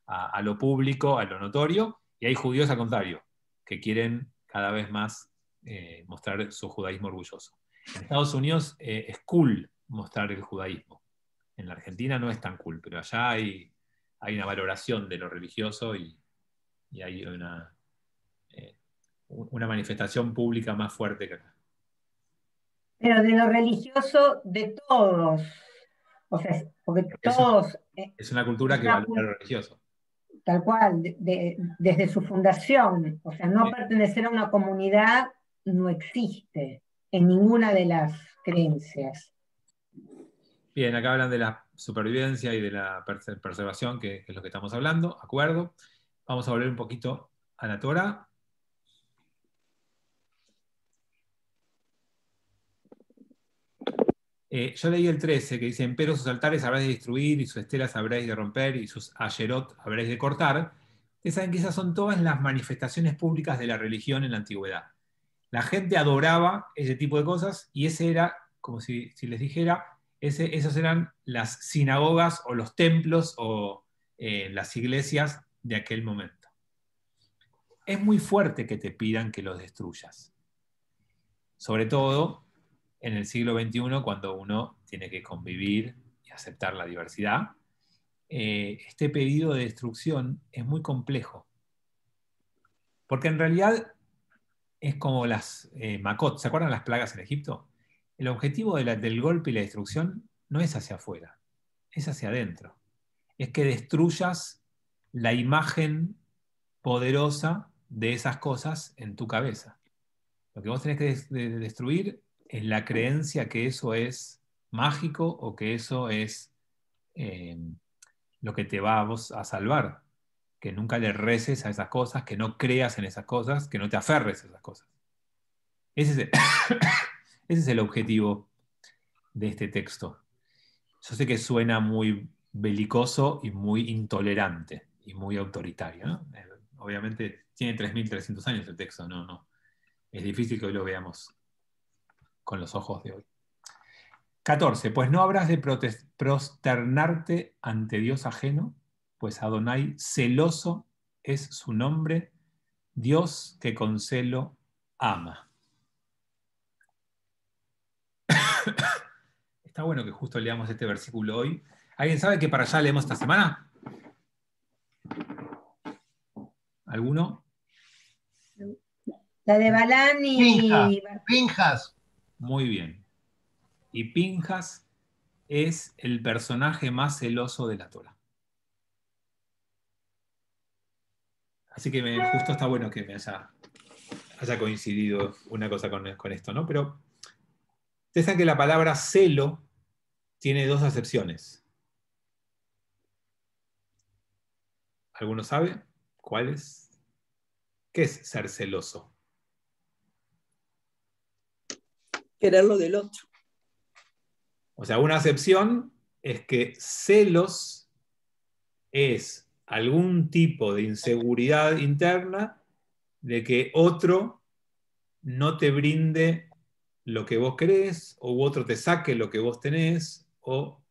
a lo público, a lo notorio, y hay judíos al contrario, que quieren cada vez más mostrar su judaísmo orgulloso. En Estados Unidos es cool mostrar el judaísmo. En la Argentina no es tan cool, pero allá hay una valoración de lo religioso y hay una manifestación pública más fuerte que acá. Pero de lo religioso de todos. O sea, porque todos... Es una cultura que valora lo religioso. Tal cual, desde su fundación. O sea, no pertenecer a una comunidad no existe en ninguna de las creencias. Bien, acá hablan de la supervivencia y de la preservación, que es lo que estamos hablando, acuerdo. Vamos a volver un poquito a la Torá. Yo leí el 13, que dice, empero sus altares habréis de destruir, y sus estelas habréis de romper, y sus ayerot habréis de cortar. Ustedes saben que esas son todas las manifestaciones públicas de la religión en la antigüedad. La gente adoraba ese tipo de cosas, y ese era, como si les dijera, esas eran las sinagogas o los templos o las iglesias de aquel momento. Es muy fuerte que te pidan que los destruyas. Sobre todo en el siglo XXI, cuando uno tiene que convivir y aceptar la diversidad. Este pedido de destrucción es muy complejo. Porque en realidad es como las Makot. ¿Se acuerdan las plagas en Egipto? El objetivo del golpe y la destrucción no es hacia afuera, es hacia adentro. Es que destruyas la imagen poderosa de esas cosas en tu cabeza. Lo que vos tenés que destruir es la creencia que eso es mágico o que eso es lo que te va a vos a salvar. Que nunca le reces a esas cosas, que no creas en esas cosas, que no te aferres a esas cosas. Ese es el objetivo de este texto. Yo sé que suena muy belicoso y muy intolerante y muy autoritario, ¿no? Obviamente tiene 3.300 años el texto, no. Es difícil que hoy lo veamos con los ojos de hoy. 14. Pues no habrás de prosternarte ante Dios ajeno, pues Adonai celoso es su nombre, Dios que con celo ama. Está bueno que justo leamos este versículo hoy. ¿Alguien sabe qué para allá leemos esta semana? ¿Alguno? La de Balán y... Pinjas. Muy bien. Y Pinjas es el personaje más celoso de la Torá. Así que justo está bueno que me haya coincidido una cosa con esto, ¿no? Pero ustedes saben que la palabra celo tiene dos acepciones. ¿Alguno sabe cuáles? ¿Qué es ser celoso? Querer lo del otro. O sea, una acepción es que celos es algún tipo de inseguridad interna de que otro no te brinde lo que vos querés, o otro te saque lo que vos tenés, o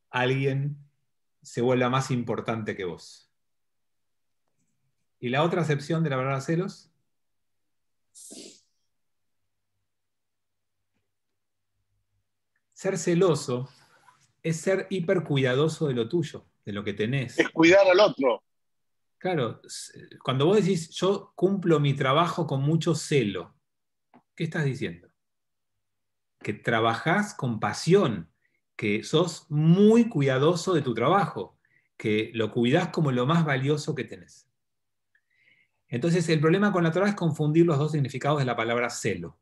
alguien se vuelva más importante que vos. ¿Y la otra acepción de la palabra celos? Ser celoso es ser hipercuidadoso de lo tuyo, de lo que tenés. Es cuidar al otro. Claro, cuando vos decís, yo cumplo mi trabajo con mucho celo, ¿qué estás diciendo? Que trabajás con pasión, que sos muy cuidadoso de tu trabajo, que lo cuidás como lo más valioso que tenés. Entonces, el problema con la Torá es confundir los dos significados de la palabra celo.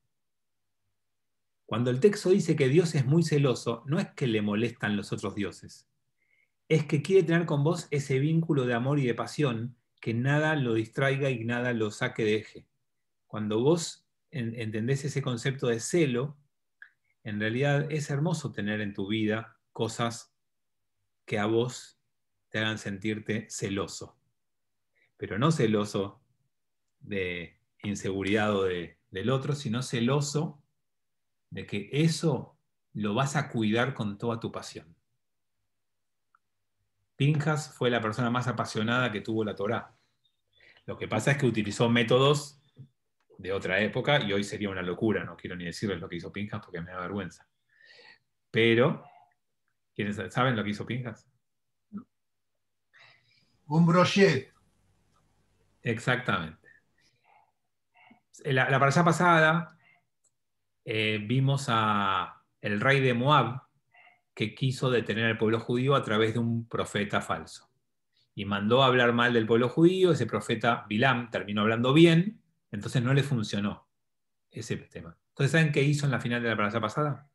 Cuando el texto dice que Dios es muy celoso, no es que le molestan los otros dioses, es que quiere tener con vos ese vínculo de amor y de pasión, que nada lo distraiga y nada lo saque de eje. Cuando vos entendés ese concepto de celo, en realidad es hermoso tener en tu vida cosas que a vos te hagan sentirte celoso, pero no celoso de inseguridad o del otro, sino celoso de que eso lo vas a cuidar con toda tu pasión. Pinjas fue la persona más apasionada que tuvo la Torá. Lo que pasa es que utilizó métodos de otra época y hoy sería una locura, no quiero ni decirles lo que hizo Pinjas porque me da vergüenza. Pero, ¿quiénes saben lo que hizo Pinjas? Un brochet. Exactamente. La parashá pasada vimos a el rey de Moab que quiso detener al pueblo judío a través de un profeta falso. Y mandó a hablar mal del pueblo judío, ese profeta Bilam terminó hablando bien, entonces no le funcionó ese tema. Entonces, ¿saben qué hizo en la final de la parashá pasada?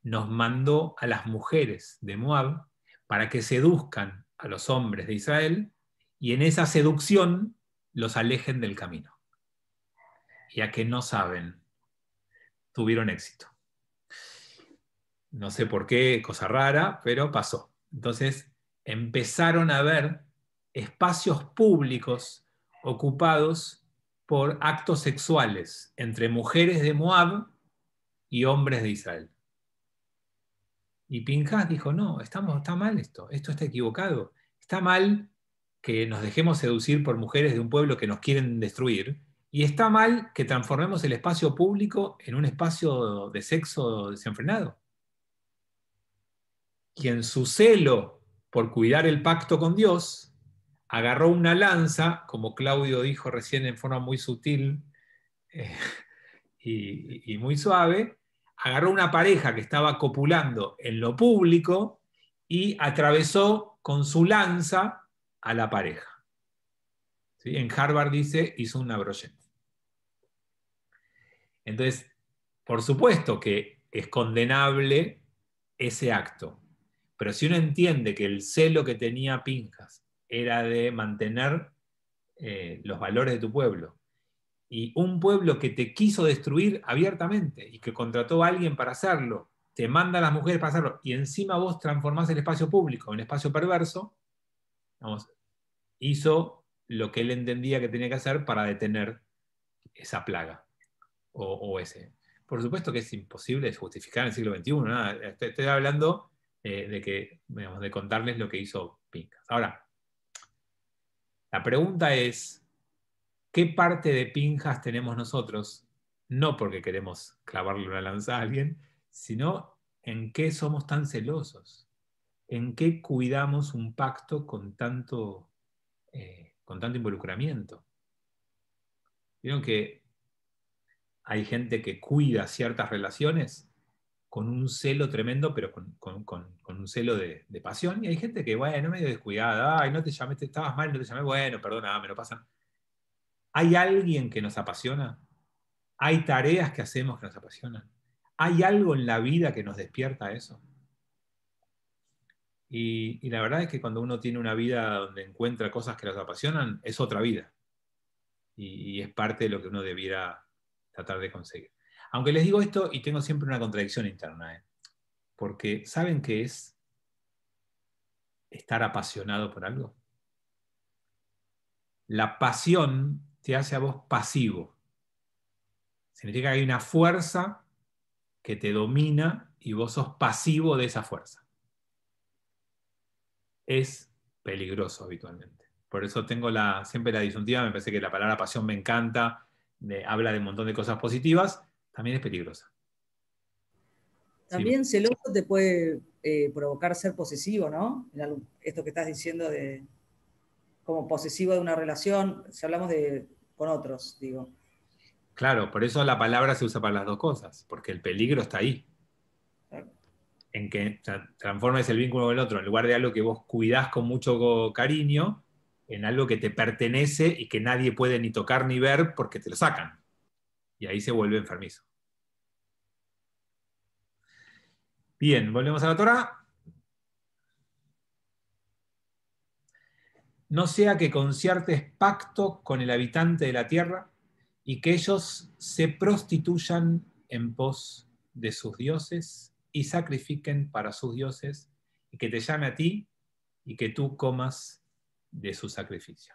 Nos mandó a las mujeres de Moab para que seduzcan a los hombres de Israel y en esa seducción los alejen del camino. Ya que no saben, tuvieron éxito. No sé por qué, cosa rara, pero pasó. Entonces empezaron a ver espacios públicos ocupados por actos sexuales entre mujeres de Moab y hombres de Israel. Y Pinjas dijo, no, está mal esto está equivocado. Está mal que nos dejemos seducir por mujeres de un pueblo que nos quieren destruir, y está mal que transformemos el espacio público en un espacio de sexo desenfrenado. Y en su celo por cuidar el pacto con Dios, agarró una lanza, como Claudio dijo recién en forma muy sutil y muy suave, agarró una pareja que estaba copulando en lo público y atravesó con su lanza a la pareja. ¿Sí? En Harvard dice, hizo una brochette. Entonces, por supuesto que es condenable ese acto, pero si uno entiende que el celo que tenía Pinjas era de mantener los valores de tu pueblo, y un pueblo que te quiso destruir abiertamente y que contrató a alguien para hacerlo, te manda a las mujeres para hacerlo, y encima vos transformás el espacio público en espacio perverso, vamos, hizo lo que él entendía que tenía que hacer para detener esa plaga o ese. Por supuesto que es imposible justificar en el siglo XXI, ¿no? Estoy hablando de contarles lo que hizo Pinjas. Ahora, la pregunta es, ¿qué parte de Pinjas tenemos nosotros? No porque queremos clavarle una lanza a alguien, sino en qué somos tan celosos, en qué cuidamos un pacto con tanto involucramiento. ¿Vieron que hay gente que cuida ciertas relaciones con un celo tremendo, pero con un celo de pasión? Y hay gente que, bueno, medio descuidada, ay, no te llamé, estabas mal, no te llamé, bueno, perdóname, no pasa. ¿Hay alguien que nos apasiona? ¿Hay tareas que hacemos que nos apasionan? ¿Hay algo en la vida que nos despierta eso? Y la verdad es que cuando uno tiene una vida donde encuentra cosas que nos apasionan, es otra vida. Y es parte de lo que uno debiera tratar de conseguir. Aunque les digo esto y tengo siempre una contradicción interna, porque ¿saben qué es estar apasionado por algo? La pasión te hace a vos pasivo. Significa que hay una fuerza que te domina y vos sos pasivo de esa fuerza. Es peligroso habitualmente. Por eso tengo siempre la disyuntiva, me parece que la palabra pasión me encanta, habla de un montón de cosas positivas, también es peligrosa. También Sí. celoso te puede provocar ser posesivo, ¿no? Esto que estás diciendo de como posesivo de una relación, si hablamos con otros, digo. Claro, por eso la palabra se usa para las dos cosas, porque el peligro está ahí. Claro. en que transformes el vínculo con el otro, en lugar de algo que vos cuidás con mucho cariño, en algo que te pertenece y que nadie puede ni tocar ni ver porque te lo sacan. Y ahí se vuelve enfermizo. Bien, volvemos a la Torá. No sea que conciertes pacto con el habitante de la tierra y que ellos se prostituyan en pos de sus dioses y sacrifiquen para sus dioses, y que te llame a ti y que tú comas de su sacrificio.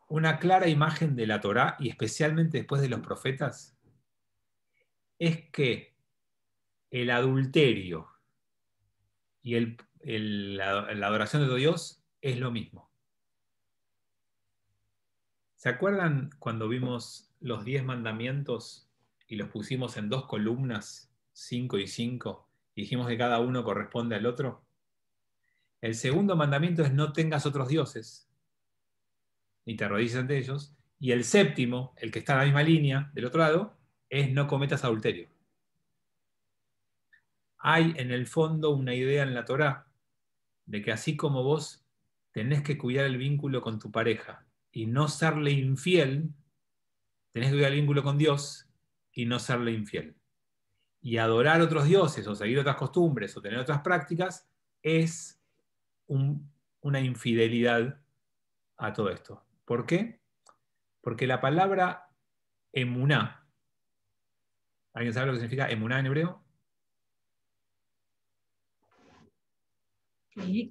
Una clara imagen de la Torá, y especialmente después de los profetas, es que el adulterio y la adoración de Dios es lo mismo. ¿Se acuerdan cuando vimos los 10 mandamientos y los pusimos en 2 columnas, 5 y 5, y dijimos que cada uno corresponde al otro? El segundo mandamiento es no tengas otros dioses, ni te arrodilles ante ellos. Y el séptimo, el que está en la misma línea, del otro lado, es no cometas adulterio. Hay en el fondo una idea en la Torá de que así como vos tenés que cuidar el vínculo con tu pareja y no serle infiel, tenés que cuidar el vínculo con Dios y no serle infiel. Y adorar otros dioses o seguir otras costumbres o tener otras prácticas es una infidelidad a todo esto. ¿Por qué? Porque la palabra emuná, ¿alguien sabe lo que significa emuná en hebreo?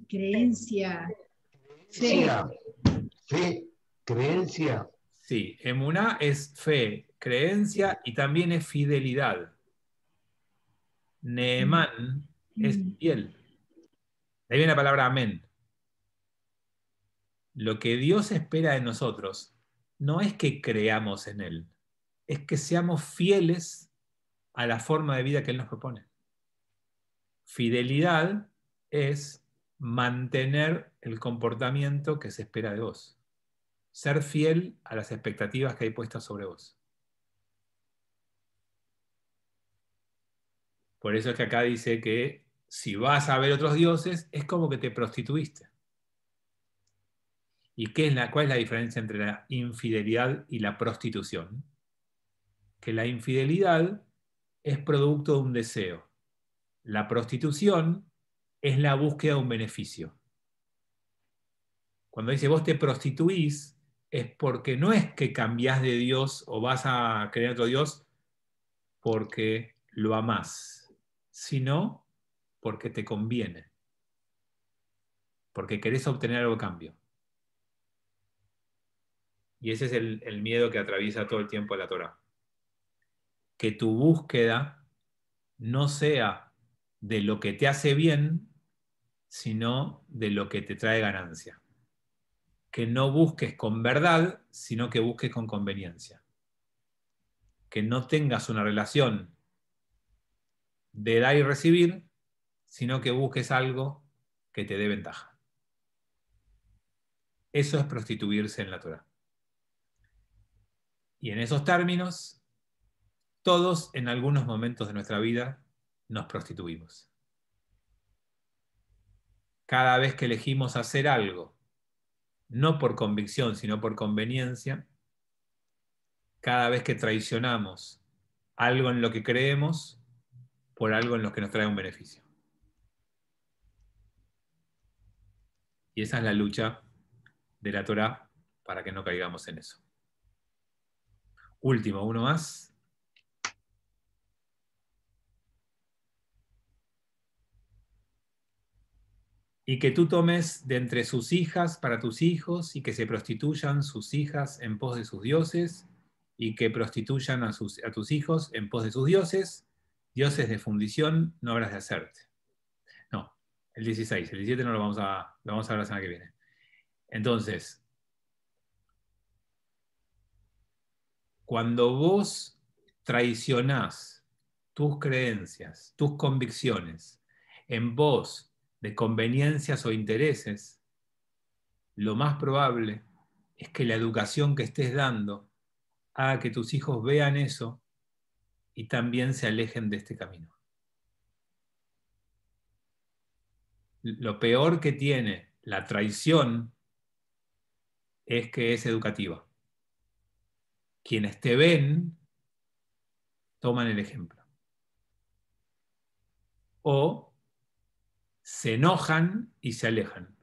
Creencia. Fe. Fe, creencia. Sí, emuná es fe, creencia y también es fidelidad. Neemán es fiel. De ahí viene la palabra amén. Lo que Dios espera de nosotros no es que creamos en Él, es que seamos fieles a la forma de vida que Él nos propone. Fidelidad es mantener el comportamiento que se espera de vos. Ser fiel a las expectativas que hay puestas sobre vos. Por eso es que acá dice que si vas a ver otros dioses, es como que te prostituiste. ¿Y cuál es la diferencia entre la infidelidad y la prostitución? Que la infidelidad es producto de un deseo. La prostitución es la búsqueda de un beneficio. Cuando dice vos te prostituís, es porque no es que cambiás de Dios o vas a creer otro Dios porque lo amás, sino porque te conviene, porque querés obtener algo a cambio. Y ese es el miedo que atraviesa todo el tiempo la Torá. Que tu búsqueda no sea de lo que te hace bien, sino de lo que te trae ganancia. Que no busques con verdad, sino que busques con conveniencia. Que no tengas una relación de dar y recibir, sino que busques algo que te dé ventaja. Eso es prostituirse en la Torá. Y en esos términos, todos en algunos momentos de nuestra vida nos prostituimos. Cada vez que elegimos hacer algo, no por convicción, sino por conveniencia, cada vez que traicionamos algo en lo que creemos por algo en lo que nos trae un beneficio. Y esa es la lucha de la Torá para que no caigamos en eso. Último, uno más. Y que tú tomes de entre sus hijas para tus hijos, y que se prostituyan sus hijas en pos de sus dioses, y que prostituyan a tus hijos en pos de sus dioses, dioses de fundición no habrás de hacerte. No, el 16, el 17 no lo vamos a ver la semana que viene. Entonces, cuando vos traicionás tus creencias, tus convicciones, en vos de conveniencias o intereses, lo más probable es que la educación que estés dando haga que tus hijos vean eso y también se alejen de este camino. Lo peor que tiene la traición es que es educativa. Quienes te ven toman el ejemplo. O se enojan y se alejan.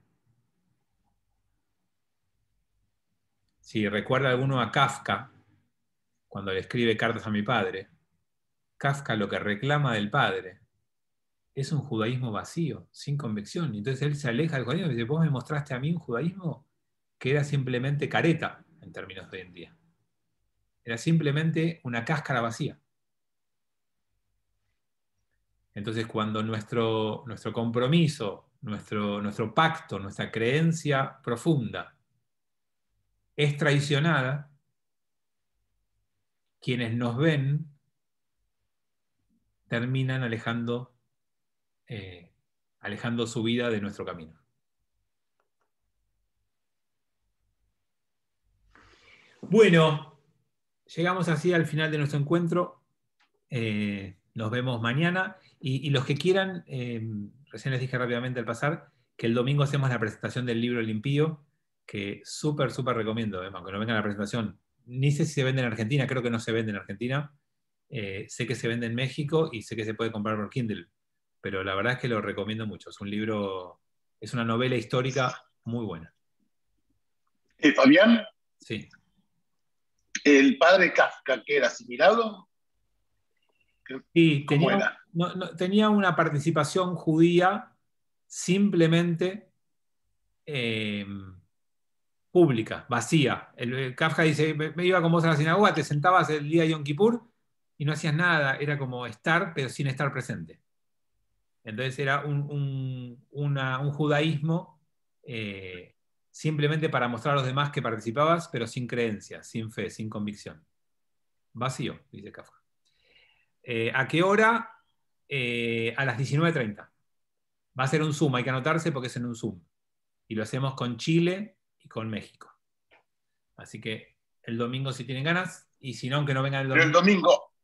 Si recuerda alguno a Kafka, cuando le escribe cartas a mi padre, Kafka lo que reclama del padre es un judaísmo vacío, sin convicción. Y entonces él se aleja del judaísmo y dice, vos me mostraste a mí un judaísmo que era simplemente careta, en términos de hoy en día. Era simplemente una cáscara vacía. Entonces, cuando nuestro compromiso, nuestro pacto, nuestra creencia profunda es traicionada, quienes nos ven terminan alejando su vida de nuestro camino. Bueno, llegamos así al final de nuestro encuentro. Nos vemos mañana. Y los que quieran, recién les dije rápidamente al pasar, que el domingo hacemos la presentación del libro El Impío, que súper recomiendo, aunque no venga a la presentación. Ni sé si se vende en Argentina, creo que no se vende en Argentina. Sé que se vende en México y sé que se puede comprar por Kindle. Pero la verdad es que lo recomiendo mucho. Es un libro, es una novela histórica muy buena. Fabián. Sí. ¿El padre Kafka que era asimilado? Sí, tenía una participación judía simplemente pública, vacía. El Kafka dice, me iba con vos a la sinagoga, te sentabas el día de Yom Kippur y no hacías nada, era como estar, pero sin estar presente. Entonces era un judaísmo simplemente para mostrar a los demás que participabas, pero sin creencia, sin fe, sin convicción. Vacío, dice Kafka. ¿A qué hora? A las 19:30. Va a ser un Zoom, hay que anotarse porque es en un Zoom. Y lo hacemos con Chile y con México. Así que el domingo si tienen ganas, y si no, aunque no vengan el domingo. ¿Pero el domingo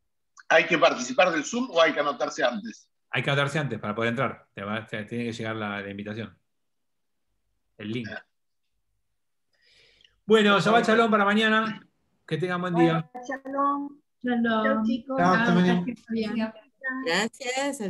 hay que participar del Zoom o hay que anotarse antes? Hay que anotarse antes para poder entrar. Te tiene que llegar la invitación. El link. Bueno, Shabbat Shalom para mañana. Que tengan buen día. Shalom. Shalom. Chao, chicos. Chao, hasta mañana. Gracias.